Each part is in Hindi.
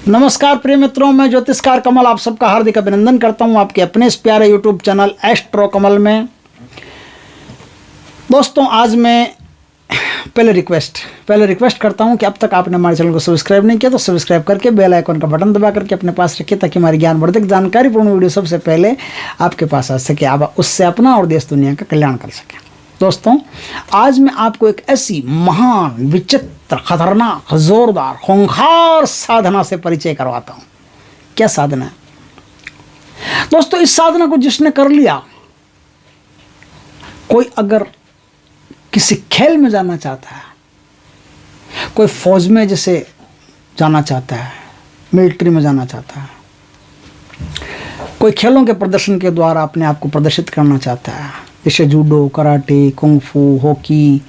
नमस्कार प्रिय मित्रों, मैं ज्योतिषकार कमल आप सबका हार्दिक अभिनंदन करता हूं आपके अपने इस प्यारे यूट्यूब चैनल एस्ट्रो कमल में। दोस्तों, आज मैं पहले रिक्वेस्ट करता हूं कि अब तक आपने हमारे चैनल को सब्सक्राइब नहीं किया तो सब्सक्राइब करके बेल आइकन का बटन दबा करके अपने पास रखिए, ताकि हमारी ज्ञानवर्धक जानकारीपूर्ण वीडियो सबसे पहले आपके पास आ सके, आप उससे अपना और देश दुनिया का कल्याण कर सकें। दोस्तों, आज मैं आपको एक ऐसी महान, विचित्र, खतरनाक, जोरदार, खूंखार साधना से परिचय करवाता हूं। क्या साधना है दोस्तों? इस साधना को जिसने कर लिया, कोई अगर किसी खेल में जाना चाहता है, कोई फौज में जैसे जाना चाहता है, मिलिट्री में जाना चाहता है, कोई खेलों के प्रदर्शन के द्वारा अपने आप को प्रदर्शित करना चाहता है, जैसे जूडो, कराटे, कुंफू, हॉकी,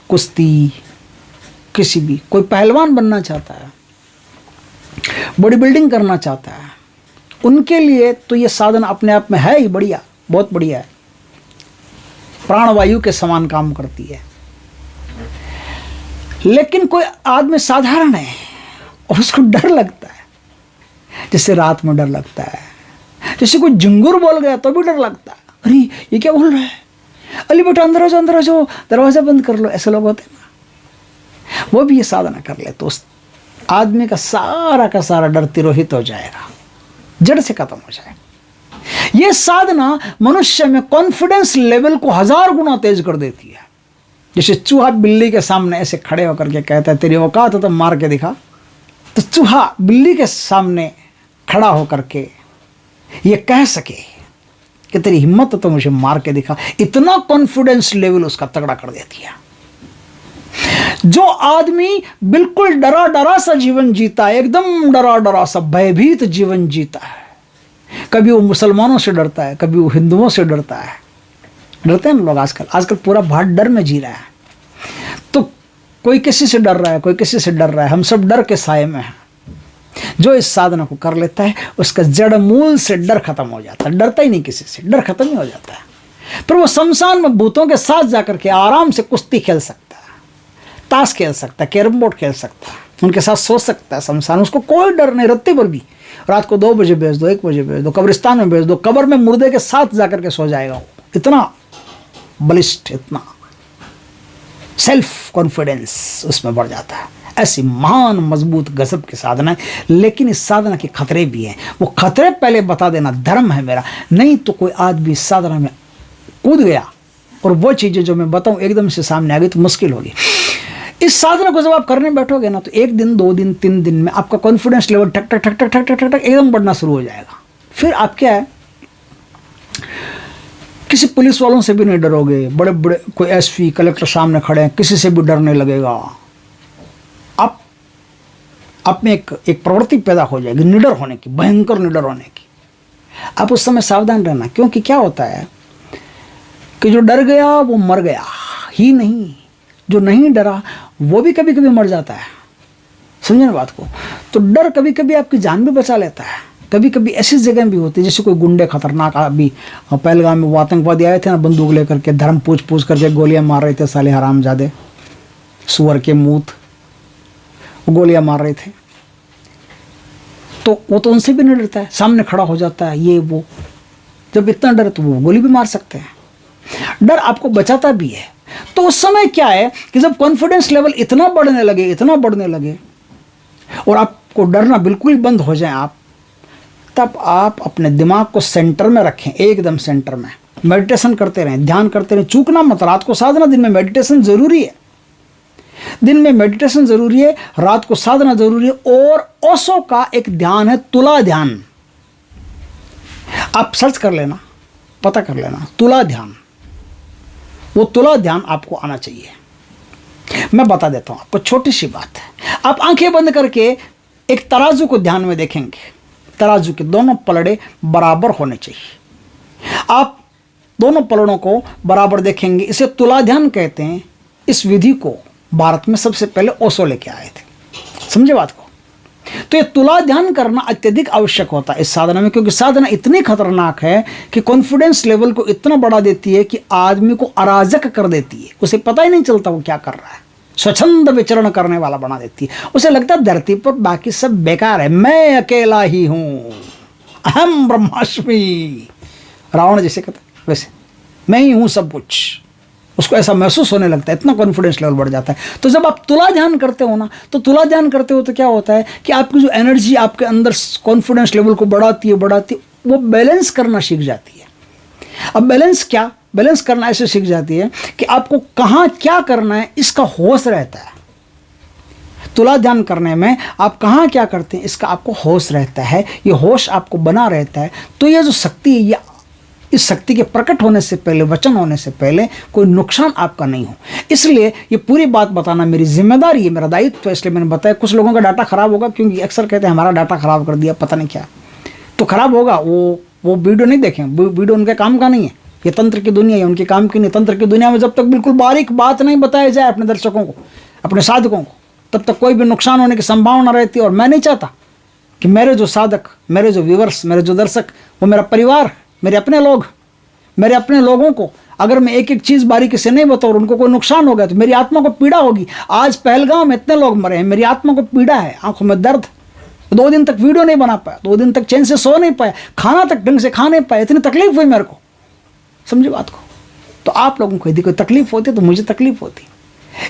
कुश्ती, किसी भी, कोई पहलवान बनना चाहता है, बॉडी बिल्डिंग करना चाहता है, उनके लिए तो ये साधना अपने आप में है ही बढ़िया, बहुत बढ़िया है, प्राणवायु के समान काम करती है। लेकिन कोई आदमी साधारण है और उसको डर लगता है, जैसे रात में डर लगता है, जैसे कोई झिंगुर बोल गया तो भी डर लगता है, अरे ये क्या बोल रहा है, अली बेटा अंदर आ जाओ, दरवाजा बंद कर लो, ऐसे लोग होते हैं ना। वो भी ये साधना कर ले तो उस आदमी का सारा डर तिरोहित हो जाएगा, जड़ से खत्म हो जाएगा। ये साधना मनुष्य में कॉन्फिडेंस लेवल को 1000 गुना तेज कर देती है। जैसे चूहा बिल्ली के सामने ऐसे खड़े होकर के कहता है तेरी औकात है तो मार के दिखा, तो चूहा बिल्ली के सामने खड़ा होकर के ये कह सके कि तेरी हिम्मत तो मुझे मार के दिखा, इतना कॉन्फिडेंस लेवल उसका तगड़ा कर देती है। जो आदमी बिल्कुल डरा सा जीवन जीता है, एकदम डरा सा भयभीत जीवन जीता है, कभी वो मुसलमानों से डरता है, कभी वो हिंदुओं से डरता है, डरते हैं लोग आजकल पूरा भारत डर में जी रहा है। तो कोई किसी से डर रहा है, कोई किसी से डर रहा है, हम सब डर के साए में हैं। जो इस साधना को कर लेता है उसका जड़ मूल से डर खत्म हो जाता है, डरता ही नहीं किसी से, डर खत्म ही हो जाता है। फिर वो शमशान में भूतों के साथ जाकर के आराम से कुश्ती खेल सकता है, ताश खेल सकता है, कैरम बोर्ड खेल सकता है, उनके साथ सो सकता है शमशान, उसको कोई डर नहीं। रत्ती पर भी रात को 2 बजे भेज दो, 1 बजे भेज दो, कब्रिस्तान में भेज दो, कब्र में मुर्दे के साथ जाकर के सो जाएगा वो। इतना बलिष्ठ, इतना सेल्फ कॉन्फिडेंस उसमें बढ़ जाता है। ऐसी महान, मजबूत, गजब की साधना है। लेकिन इस साधना के खतरे भी हैं, वो खतरे पहले बता देना धर्म है मेरा। नहीं तो कोई आदमी इस साधना में कूद गया और वो चीज़ें जो मैं बताऊं एकदम से सामने आ गई तो मुश्किल होगी। इस साधना को जब आप करने बैठोगे ना, तो 1 दिन, 2 दिन, 3 दिन में आपका कॉन्फिडेंस लेवल ठक ठक ठक ठक ठक ठक ठक एकदम बढ़ना शुरू हो जाएगा। फिर आप क्या है, किसी पुलिस वालों से भी नहीं डरोगे, बड़े बड़े कोई एसपी, कलेक्टर सामने खड़े हैं, किसी से भी डरने लगेगा। आप में एक प्रवृत्ति पैदा हो जाएगी निडर होने की, भयंकर निडर होने की। आप उस समय सावधान रहना, क्योंकि क्या होता है कि जो डर गया वो मर गया ही नहीं, जो नहीं डरा वो भी कभी कभी मर जाता है। समझे ना बात को? तो डर कभी कभी आपकी जान भी बचा लेता है। कभी कभी ऐसी जगह भी होती है, जैसे कोई गुंडे खतरनाक, अभी पहलगाम में वो आतंकवादी आए थे ना, बंदूक लेकर के धर्म पूछ करके गोलियां मार रहे थे, साले हरामजादे, सुअर के मूत, गोलियां मार रहे थे। तो वो तो उनसे भी नहीं डरता है, सामने खड़ा हो जाता है, ये वो। जब इतना डर तो वो गोली भी मार सकते हैं। डर आपको बचाता भी है। तो उस समय क्या है कि जब कॉन्फिडेंस लेवल इतना बढ़ने लगे और आपको डरना बिल्कुल बंद हो जाए, तब आप अपने दिमाग को सेंटर में रखें, एकदम सेंटर में। मेडिटेशन करते रहें, ध्यान करते रहें, चूकना मत। रात को साधना, दिन में मेडिटेशन जरूरी है। दिन में मेडिटेशन जरूरी है, रात को साधना जरूरी है। और ओशो का एक ध्यान है तुला ध्यान, आप सर्च कर लेना, पता कर लेना, तुला ध्यान। वो तुला ध्यान आपको आना चाहिए। मैं बता देता हूं आपको, छोटी सी बात है। आप आंखें बंद करके एक तराजू को ध्यान में देखेंगे, तराजू के दोनों पलड़े बराबर होने चाहिए। आप दोनों पलड़ों को बराबर देखेंगे, इसे तुला ध्यान कहते हैं। इस विधि को भारत में सबसे पहले ओशो लेके आए थे। समझे बात को? तो ये तुला ध्यान करना अत्यधिक आवश्यक होता है इस साधना में, क्योंकि साधना इतनी खतरनाक है कि कॉन्फिडेंस लेवल को इतना बढ़ा देती है कि आदमी को अराजक कर देती है, उसे पता ही नहीं चलता वो क्या कर रहा है। स्वच्छंद विचरण करने वाला बना देती है। उसे लगता है धरती पर बाकी सब बेकार है, मैं अकेला ही हूँ, अहम ब्रह्मास्मि। रावण जैसे कहता है वैसे मैं ही हूँ सब कुछ, उसको ऐसा महसूस होने लगता है, इतना कॉन्फिडेंस लेवल बढ़ जाता है। तो जब आप तुला ध्यान करते हो ना, तो तुला ध्यान करते हो तो क्या होता है कि आपकी जो एनर्जी आपके अंदर कॉन्फिडेंस लेवल को बढ़ाती है वो बैलेंस करना सीख जाती है। अब बैलेंस करना ऐसे सीख जाती है कि आपको कहाँ क्या करना है इसका होश रहता है। तुला ध्यान करने में आप कहाँ क्या करते हैं इसका आपको होश रहता है, ये होश आपको बना रहता है। तो ये जो शक्ति है, ये इस शक्ति के प्रकट होने से पहले, वचन होने से पहले कोई नुकसान आपका नहीं हो। इसलिए ये पूरी बात बताना मेरी जिम्मेदारी है, मेरा दायित्व है, इसलिए मैंने बताया। कुछ लोगों का डाटा खराब होगा, क्योंकि अक्सर कहते हैं हमारा डाटा खराब कर दिया, पता नहीं क्या तो खराब होगा। वो वीडियो नहीं देखें, वीडियो उनके काम का नहीं है, ये तंत्र की दुनिया है, उनके काम की नहीं। तंत्र की दुनिया में जब तक बिल्कुल बारीक बात नहीं बताई जाए अपने दर्शकों को, अपने साधकों को, तब तक कोई भी नुकसान होने की संभावना रहती है। और मैं नहीं चाहता कि मेरे जो साधक, मेरे जो व्यूवर्स, मेरे जो दर्शक, वो मेरा परिवार, मेरे अपने लोग, मेरे अपने लोगों को अगर मैं एक एक चीज़ बारीकी से नहीं बताऊँ और उनको कोई नुकसान हो गया तो मेरी आत्मा को पीड़ा होगी। आज पहलगाम में इतने लोग मरे हैं, मेरी आत्मा को पीड़ा है, आंखों में दर्द। 2 दिन तक वीडियो नहीं बना पाया, 2 दिन तक चैन से सो नहीं पाया, खाना तक ढंग से खा नहीं पाया, इतनी तकलीफ हुई मेरे को। समझे बात को? तो आप लोगों को यदि कोई तकलीफ होती है तो मुझे तकलीफ होती।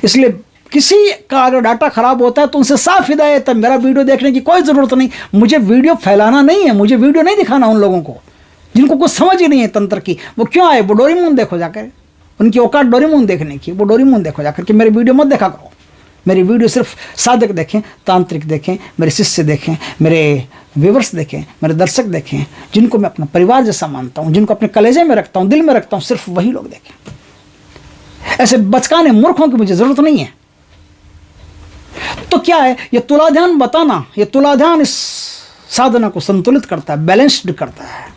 इसलिए किसी का अगर डाटा खराब होता है तो उनसे साफ हिदायत है, मेरा वीडियो देखने की कोई ज़रूरत नहीं। मुझे वीडियो फैलाना नहीं है, मुझे वीडियो नहीं दिखाना उन लोगों को जिनको कुछ समझ ही नहीं है तंत्र की। वो क्यों आए? वो डोरेमोन देखो जाकर, उनकी औकात डोरेमोन देखने की, वो डोरेमोन देखो जाकर कि मेरी वीडियो मत देखा करो। मेरी वीडियो सिर्फ साधक देखें, तांत्रिक देखें, मेरे शिष्य देखें, मेरे व्यूवर्स देखें, मेरे दर्शक देखें, जिनको मैं अपना परिवार जैसा मानता हूँ, जिनको अपने कलेजे में रखता हूँ, दिल में रखता हूँ, सिर्फ वही लोग देखें। ऐसे बचकाने मूर्खों की मुझे ज़रूरत नहीं है। तो क्या है ये तुला ध्यान बताना? ये तुला ध्यान इस साधना को संतुलित करता है, बैलेंस्ड करता है।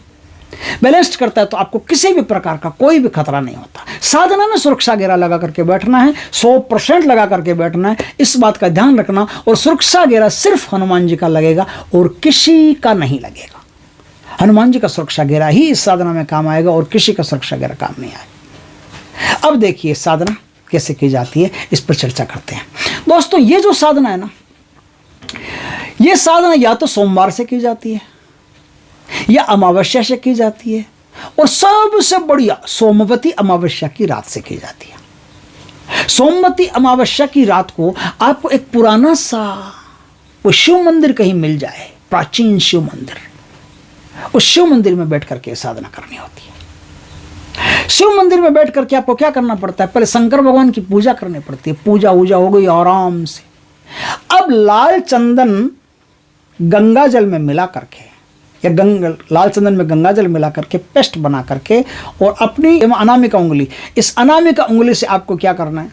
बैलेंस्ड करता है तो आपको किसी भी प्रकार का कोई भी खतरा नहीं होता। साधना में सुरक्षा घेरा लगा करके बैठना है, 100% लगा करके बैठना है, इस बात का ध्यान रखना। और सुरक्षा घेरा सिर्फ हनुमान जी का लगेगा और किसी का नहीं लगेगा। हनुमान जी का सुरक्षा घेरा ही इस साधना में काम आएगा और किसी का सुरक्षा घेरा काम नहीं आएगा। अब देखिए साधना कैसे की जाती है, इस पर चर्चा करते हैं। दोस्तों, ये जो साधना है ना, ये साधना या तो सोमवार से की जाती है या अमावस्या से की जाती है, और सबसे बढ़िया सोमवती अमावस्या की रात से की जाती है। सोमवती अमावस्या की रात को आपको एक पुराना सा वो शिव मंदिर कहीं मिल जाए, प्राचीन शिव मंदिर, उस शिव मंदिर में बैठ करके साधना करनी होती है। शिव मंदिर में बैठ करके आपको क्या करना पड़ता है? पहले शंकर भगवान की पूजा करनी पड़ती है। पूजा वूजा हो गई आराम से। अब लाल चंदन गंगा जल में मिला करके या लाल चंदन में गंगा जल मिला करके पेस्ट बना करके, और अपनी अनामिका उंगली, इस अनामिका उंगली से आपको क्या करना है?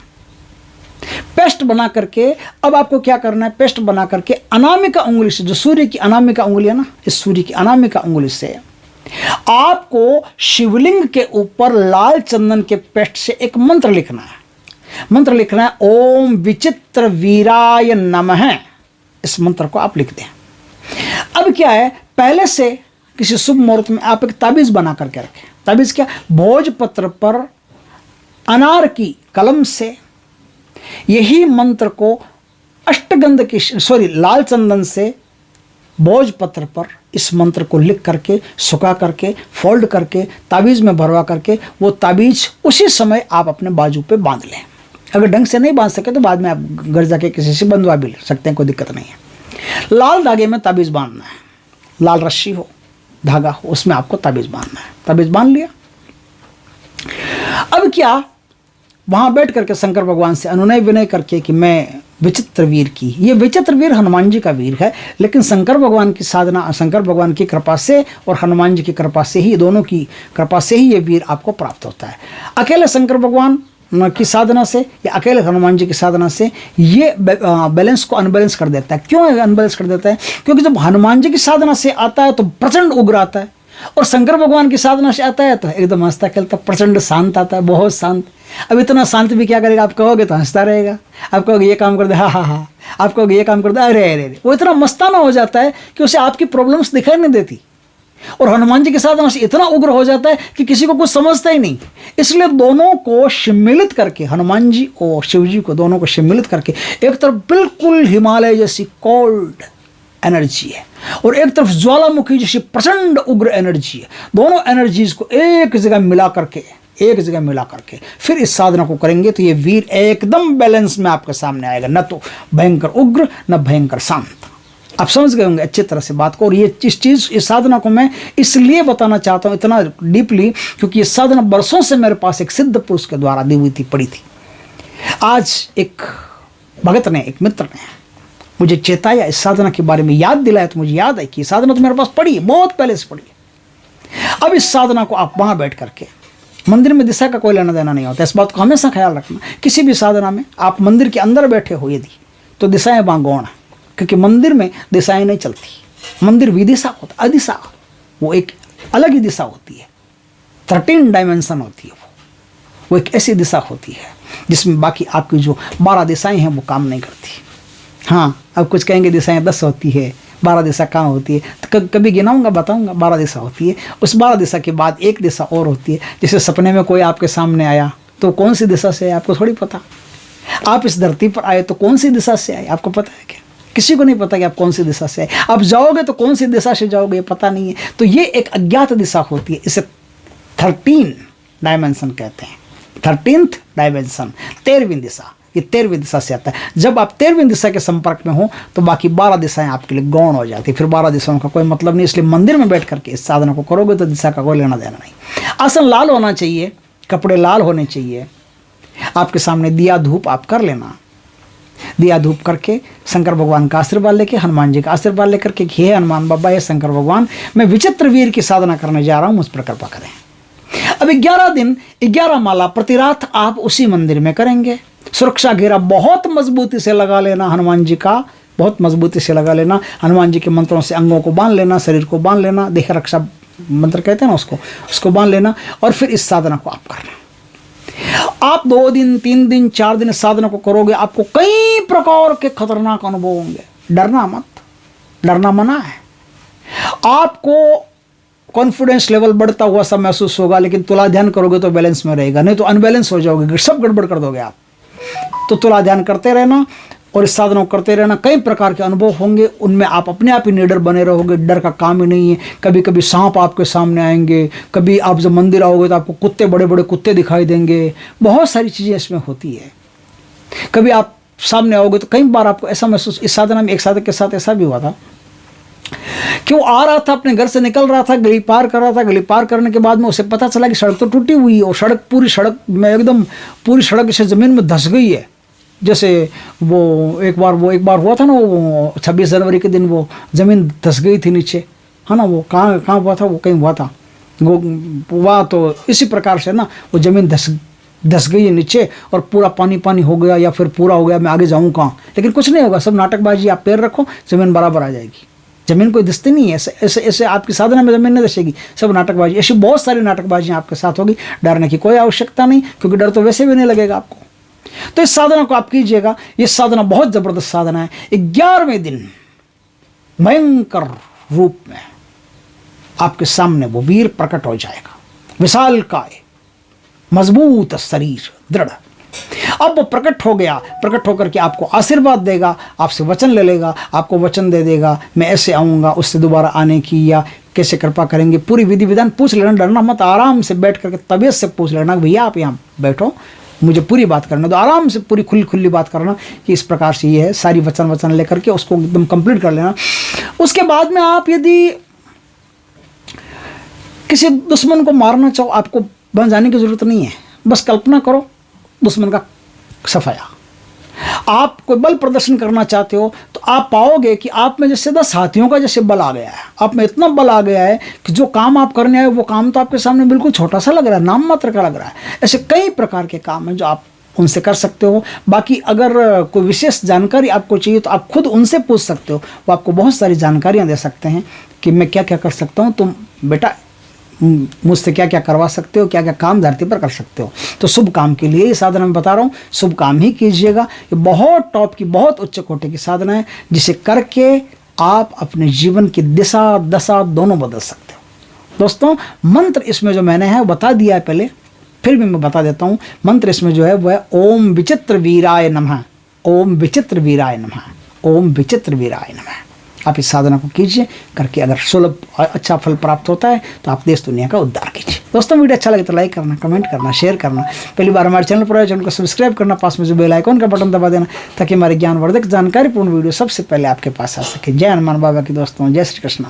पेस्ट बना करके, अब आपको क्या करना है? पेस्ट बना करके अनामिका उंगली से, जो सूर्य की अनामिका उंगली है ना, इस सूर्य की अनामिका उंगली से आपको शिवलिंग के ऊपर लाल चंदन के पेस्ट से एक मंत्र लिखना है। मंत्र लिखना है ओम विचित्र वीराय नमः। इस मंत्र को आप लिख दें। अब क्या है, पहले से किसी शुभ मुहूर्त में आप एक ताबीज बना करके रखें। ताबीज क्या? भोजपत्र पर अनार की कलम से यही मंत्र को अष्टगंध की लाल चंदन से भोजपत्र पर इस मंत्र को लिख करके, सुखा करके, फोल्ड करके, ताबीज में भरवा करके, वो ताबीज उसी समय आप अपने बाजू पे बांध लें। अगर ढंग से नहीं बांध सके तो बाद में आप घर जाके किसी से बंधवा भी ले सकते हैं, कोई दिक्कत नहीं है। लाल धागे में ताबीज बांधना है, लाल रस्सी हो, धागा हो, उसमें आपको ताबीज बांधना है। ताबीज बांध लिया। अब क्या, वहाँ बैठ करके शंकर भगवान से अनुनय विनय करके कि मैं विचित्र वीर की, ये विचित्र वीर हनुमान जी का वीर है, लेकिन शंकर भगवान की साधना, शंकर भगवान की कृपा से और हनुमान जी की कृपा से ही, दोनों की कृपा से ही ये वीर आपको प्राप्त होता है। अकेले शंकर भगवान की साधना से या अकेले हनुमान जी की साधना से ये बैलेंस को अनबैलेंस कर देता है। क्यों अनबैलेंस कर देता है? क्योंकि जब हनुमान जी की साधना से आता है तो प्रचंड उग्र आता है, और शंकर भगवान की साधना से आता है तो एकदम हंसता खेलता प्रचंड शांत आता है, बहुत शांत। अब इतना शांत भी क्या करेगा? आप कहोगे तो हंसता रहेगा, आप कहोगे ये काम कर दे, हाँ हाँ हाँ, आप कहोगे ये काम कर दे, अरे अरे अरे। वो इतना मस्ताना हो जाता है कि उसे आपकी प्रॉब्लम्स दिखाई नहीं देती, और हनुमान जी के साधना से इतना उग्र हो जाता है कि किसी को कुछ समझता ही नहीं। इसलिए दोनों को सम्मिलित करके, हनुमान जी और शिव जी को दोनों को सम्मिलित करके, एक तरफ बिल्कुल हिमालय जैसी कोल्ड एनर्जी है और एक तरफ ज्वालामुखी जैसी प्रचंड उग्र एनर्जी है। दोनों एनर्जीज को एक जगह मिला करके फिर इस साधना को करेंगे तो ये वीर एकदम बैलेंस में आपके सामने आएगा, न तो भयंकर उग्र न भयंकर शांत। आप समझ गए होंगे अच्छी तरह से बात को। और ये इस साधना को मैं इसलिए बताना चाहता हूँ इतना डीपली, क्योंकि ये साधना बरसों से मेरे पास एक सिद्ध पुरुष के द्वारा दी हुई थी, पड़ी थी। आज एक भगत ने, एक मित्र ने मुझे चेताया, इस साधना के बारे में याद दिलाया, तो मुझे याद है कि साधना तो मेरे पास पड़ी है, बहुत पहले से पड़ी है। अब इस साधना को आप वहाँ बैठ करके, मंदिर में दिशा का कोई लेना देना नहीं होता, इस बात को हमेशा ख्याल रखना। किसी भी साधना में आप मंदिर के अंदर बैठे हो यदि, तो दिशाएं वहाँ गौण है, क्योंकि मंदिर में दिशाएं नहीं चलती। मंदिर विदिशा होता, अदिशा, वो एक अलग ही दिशा होती है, 13 डायमेंशन होती है। वो एक ऐसी दिशा होती है जिसमें बाकी आपकी जो 12 दिशाएं हैं वो काम नहीं करती। हाँ, अब कुछ कहेंगे दिशाएं 10 होती है, 12 दिशा कहाँ होती है, तो कभी गिनाऊंगा, बताऊंगा। 12 दिशा होती है, उस 12 दिशा के बाद एक दिशा और होती है। जैसे सपने में कोई आपके सामने आया तो कौन सी दिशा से है आपको थोड़ी पता। आप इस धरती पर आए तो कौन सी दिशा से आए आपको पता है क्या? किसी को नहीं पता कि आप कौन सी दिशा से आए। आप जाओगे तो कौन सी दिशा से जाओगे पता नहीं है। तो ये एक अज्ञात दिशा होती है, इसे 13 डायमेंशन कहते हैं। 13th डायमेंशन, 13वीं दिशा, ये 13वीं दिशा से आता है। जब आप 13वीं दिशा के संपर्क में हो तो बाकी 12 दिशाएं आपके लिए गौण हो जाती है, फिर 12 दिशाओं का कोई मतलब नहीं। इसलिए मंदिर में बैठ करके इस साधना को करोगे तो दिशा का कोई लेना देना नहीं। आसन लाल होना चाहिए, कपड़े लाल होने चाहिए, आपके सामने दिया धूप आप कर लेना। दिया धूप करके शंकर भगवान का आशीर्वाद लेके, हनुमान जी का आशीर्वाद लेकर के, हे हनुमान बाबा, हे शंकर भगवान, मैं विचित्र वीर की साधना करने जा रहा हूँ, मुझ पर कृपा करें। अब 11 दिन 11 माला प्रति रात आप उसी मंदिर में करेंगे। सुरक्षा घेरा बहुत मजबूती से लगा लेना, हनुमान जी का बहुत मजबूती से लगा लेना। हनुमान जी के मंत्रों से अंगों को बांध लेना, शरीर को बांध लेना, देह रक्षा मंत्र कहते हैं ना उसको बांध लेना। और फिर इस साधना को आप करना। आप 2 दिन 3 दिन 4 दिन इस साधना को करोगे, आपको कई प्रकार के खतरनाक अनुभव होंगे। डरना मत, डरना मना है। आपको कॉन्फिडेंस लेवल बढ़ता हुआ सब महसूस होगा, लेकिन तुला ध्यान करोगे तो बैलेंस में रहेगा, नहीं तो अनबैलेंस हो जाओगे, सब गड़बड़ कर दोगे आप। तो तुला ध्यान करते रहना और इस साधना को करते रहना। कई प्रकार के अनुभव होंगे, उनमें आप अपने आप ही निडर बने रहोगे। डर का काम ही नहीं है। कभी कभी सांप आपके सामने आएंगे, कभी आप जब मंदिर आओगे तो आपको कुत्ते, बड़े बड़े कुत्ते दिखाई देंगे। बहुत सारी चीज़ें इसमें होती है। कभी आप सामने आओगे तो कई बार आपको ऐसा महसूस, इस साधना में एक साधक के साथ ऐसा भी हुआ था कि वो आ रहा था, अपने घर से निकल रहा था, गली पार कर रहा था। गली पार करने के बाद में उसे पता चला कि सड़क तो टूटी हुई है और पूरी सड़क में एकदम पूरी सड़क से ज़मीन में धंस गई है। जैसे वो एक बार हुआ था ना, वो 26 जनवरी के दिन वो ज़मीन धंस गई थी नीचे, है ना। वो कहाँ हुआ था, वो कहीं हुआ था वो वहाँ। तो इसी प्रकार से ना वो ज़मीन धंस गई है नीचे और पूरा पानी हो गया, या फिर पूरा हो गया, मैं आगे जाऊँ कहाँ। लेकिन कुछ नहीं होगा, सब नाटकबाजी। आप पैर रखो, ज़मीन बराबर आ जाएगी। ज़मीन कोई दिखती नहीं है, ऐसे आपकी साधना में ज़मीन नहीं दिखेगी, सब नाटकबाजी। ऐसी बहुत सारी नाटकबाजियाँ आपके साथ होगी। डरने की कोई आवश्यकता नहीं, क्योंकि डर तो वैसे भी नहीं लगेगा आपको। तो इस साधना को आप कीजिएगा। ये साधना बहुत ज़बरदस्त साधना है। 11वें दिन भयंकर रूप में आपके सामने वो वीर प्रकट हो जाएगा, विशालकाय, मजबूत शरीर, दृढ़। अब वो प्रकट हो गया, प्रकट होकर के आपको आशीर्वाद देगा, आपसे वचन ले लेगा, आपको वचन दे देगा, मैं ऐसे आऊँगा, उससे दोबारा आने की या कैसे कृपा करेंगे, पूरी विधि विधान पूछ लेना। डरना मत, आराम से बैठ करके तबीयत से पूछ लेना, भैया आप यहाँ बैठो, मुझे पूरी बात करना। तो आराम से पूरी खुली बात करना कि इस प्रकार से ये है, सारी वचन लेकर के उसको एकदम कंप्लीट कर लेना। उसके बाद में आप यदि किसी दुश्मन को मारना चाहो, आपको बन जाने की ज़रूरत नहीं है, बस कल्पना करो दुश्मन का सफाया। आप कोई बल प्रदर्शन करना चाहते हो तो आप पाओगे कि आप में जैसे 10 हाथियों का जैसे बल आ गया है। आप में इतना बल आ गया है कि जो काम आप करने आए वो काम तो आपके सामने बिल्कुल छोटा सा लग रहा है, नाम मात्र का लग रहा है। ऐसे कई प्रकार के काम हैं जो आप उनसे कर सकते हो। बाकी अगर कोई विशेष जानकारी आपको चाहिए तो आप खुद उनसे पूछ सकते हो, वो आपको बहुत सारी जानकारियाँ दे सकते हैं कि मैं क्या क्या कर सकता हूँ, तुम बेटा मुझसे क्या क्या करवा सकते हो, क्या क्या काम धरती पर कर सकते हो। तो शुभ काम के लिए ये साधना मैं बता रहा हूँ, शुभ काम ही कीजिएगा। ये बहुत टॉप की, बहुत उच्च कोटि की साधना है, जिसे करके आप अपने जीवन की दिशा दशा दोनों बदल सकते हो। दोस्तों मंत्र इसमें जो मैंने है वो बता दिया है पहले, फिर भी मैं बता देता हूँ। मंत्र इसमें जो है वो है ओम विचित्र वीराय नमः, ओम विचित्र वीराय नमः, ओम विचित्र वीराय नमः। आप इस साधना को कीजिए, करके अगर सुलभ और अच्छा फल प्राप्त होता है तो आप देश दुनिया का उद्धार कीजिए। दोस्तों वीडियो अच्छा लगे तो लाइक करना, कमेंट करना, शेयर करना। पहली बार हमारे चैनल पर आए चैनल को सब्सक्राइब करना, पास में जो बेल आइकन का बटन दबा देना, ताकि हमारे ज्ञानवर्धक जानकारीपूर्ण वीडियो सबसे पहले आपके पास आ सके। जय हनुमान बाबा की दोस्तों, जय श्री कृष्ण।